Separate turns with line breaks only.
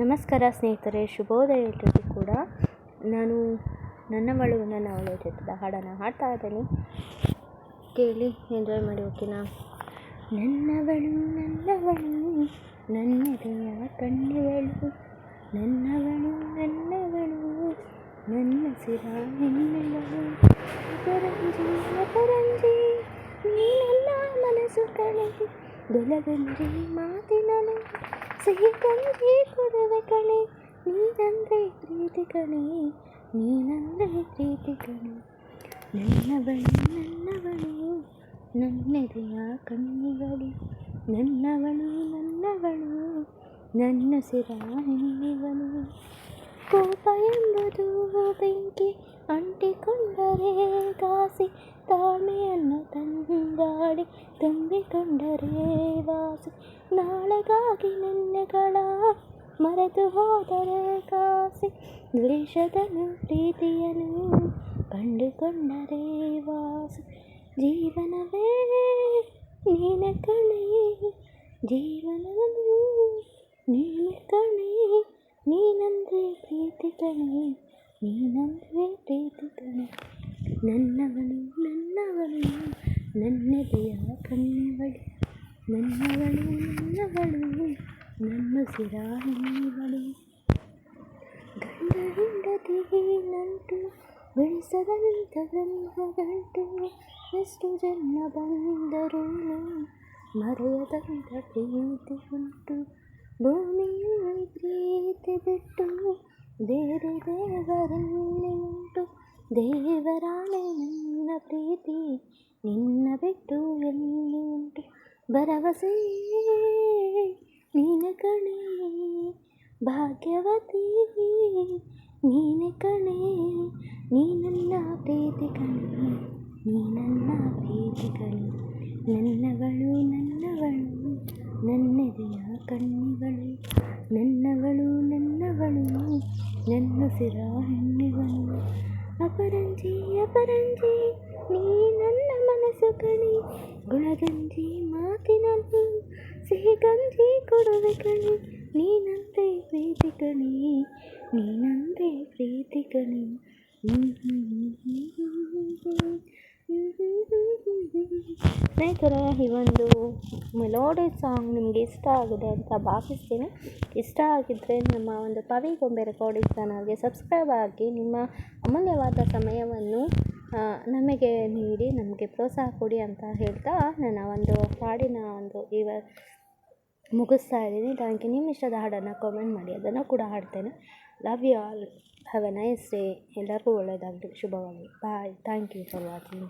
ನಮಸ್ಕಾರ ಸ್ನೇಹಿತರೆ, ಶುಭೋದಯ ಎಲ್ರಿಗೂ ಕೂಡ. ನಾನು ನನ್ನವಳು ನನ್ನವಳು ಚಿತ್ರದ ಹಾಡನ್ನು ಹಾಡ್ತಾ ಇದ್ದೀನಿ, ಕೇಳಿ ಎಂಜಾಯ್ ಮಾಡಿ. ಓಕೆನಾ? ನನ್ನವಳು ನನ್ನವಳು ನನ್ನೆದೆಯ ಕಣ್ಣವಳು, ನನ್ನವಳು ನನ್ನವಳು ನನ್ನ ಸಿರ ಹೆಣ್ಣವಳು, ಅಪರಂಜಿ ಅಪರಂಜಿ ನೀ ನನ್ನ ಮನಸ್ಸು ಕಣೆ, ಗುಲಗಂಜಿ ಮಾತಿನಲೆ ಸಿಹಿ ಕಂಜಿ ಕೊಡುವೆ ಕಣೆ, ನೀನಂದ್ರೆ ಪ್ರೀತಿ ಕಣೆ, ನೀನಂದ್ರೆ ಪ್ರೀತಿ ಕಣೆ. ನನ್ನವಳು ನನ್ನವಳು ನನ್ನೆದೆಯ ಕಣ್ಣಿಗಳು, ನನ್ನವಳು ನನ್ನವಳು ನನ್ನ ಸಿರ ಹೆಣ್ಣಿವಳು. ಕೋಪ ಎಂಬುದು ಬೆಂಕಿ ಅಂಟಿಕೊಂಡರೆ ಕಾಸಿ, ತಾಳ್ಮೆಯನ್ನು ತಂಗಾಡಿ ತುಂಬಿಕೊಂಡರೆ ವಾಸಿ, ನಾಳೆಗಾಗಿ ನೆನ್ನೆಗಳ ಮರೆತು ಹೋದರೆ ಕಾಸಿ, ದ್ವೇಷದನು ಪ್ರೀತಿಯನ್ನು ಕಂಡುಕೊಂಡರೆ ವಾಸಿ. ಜೀವನವೇ ನೀನೆ ಕಣೆ, ಜೀವನವನ್ನು ನೀನೆ ಕಣೆ, ನೀನಂದ್ರೆ ಪ್ರೀತಿ ಕಣೆ, ನೀನಂದ್ರೆ ಪ್ರೀತಿ ಕಣೆ. ನನ್ನವಳು ನನ್ನವಳು ನನ್ನೆದೆಯ ಕಣ್ಣವಳು, ನನ್ನವಳು ನನ್ನವಳು ನನ್ನ ಸಿರ ಹೆಣ್ಣವಳು. ಗಂಡ ಹೆಂಡತಿಗೆ ನಂಟು ಬೆಳೆಸದಂತ ಬ್ರಹ್ಮಗಂಟು, ಎಷ್ಟು ಜನ್ಮ ಬಂದರೂ ಮರೆಯದಂತ ಪ್ರೀತಿ ಉಂಟು. ಭೂಮಿಯಲ್ಲಿ ಪ್ರೀತಿ ಬಿಟ್ಟು ಬೇರೆ ದೇವರಲ್ಲಿ ಉಂಟು, ದೇವರಾಣೆ ನನ್ನ ಪ್ರೀತಿ ನಿನ್ನ ಬಿಟ್ಟು ಎಲ್ಲಿ ಉಂಟು. ಭರವಸೆ ನೀನೆ ಕಣೆ, ಭಾಗ್ಯವತಿ ನೀನೆ ಕಣೆ, ನೀ ನನ್ನ ಪ್ರೀತಿ ಕಣೆ, ನೀ ನನ್ನ ಪ್ರೀತಿ ಕಣೆ. ನನ್ನವಳು ನನ್ನವಳು ನನ್ನೆದೆಯ ಕಣ್ಣಿಗಳು, ನನ್ನವಳು ನನ್ನವಳು ನನ್ನ ಸಿರ ಹೆಣ್ಣಿವಳು. ಅಪರಂಜಿ ಅಪರಂಜಿ ನೀ ನನ್ನ ಮನಸ್ಸು ಕಣೆ, ಗುಣಗಂಜಿ ಮಾತಿನಲ್ಲೂ ಸಿಹಿ ಗಂಜಿ ಕೊಡುವೆ ಕಣೆ, ನೀನಂತೆ ಪ್ರೀತಿ ಕಣೆ, ನೀನಂತೆ ಪ್ರೀತಿ ಕಣೆ. ಸ್ನೇಹಿತರೆ, ಈ ಒಂದು ಮೆಲೋಡಿ ಸಾಂಗ್ ನಿಮಗೆ ಇಷ್ಟ ಆಗಿದೆ ಅಂತ ಭಾವಿಸ್ತೀನಿ. ಇಷ್ಟ ಆಗಿದ್ದರೆ ನಮ್ಮ ಒಂದು ಪವಿ ಗೊಂಬೆ ರೆಕಾರ್ಡಿಂಗ್ ಚಾನಲ್ಗೆ ಸಬ್ಸ್ಕ್ರೈಬ್ ಆಗಿ ನಿಮ್ಮ ಅಮೂಲ್ಯವಾದ ಸಮಯವನ್ನು ನಮಗೆ ನೀಡಿ ನಮಗೆ ಪ್ರೋತ್ಸಾಹ ಕೊಡಿ ಅಂತ ಹೇಳ್ತಾ ನನ್ನ ಒಂದು ಹಾಡಿನ ಒಂದು ಮುಗಿಸ್ತಾ ಇದ್ದೀನಿ. Thank you. ನಿಮ್ಮ ಇಷ್ಟದ ಹಾಡನ್ನು ಕಾಮೆಂಟ್ ಮಾಡಿ, ಅದನ್ನು ಕೂಡ ಹಾಡ್ತೇನೆ. Love you all, have a nice day. ಎಲ್ಲರಿಗೂ ಒಳ್ಳೆಯದಾಗಲಿ, ಶುಭವಾಗಲಿ. Bye. Thank you for watching.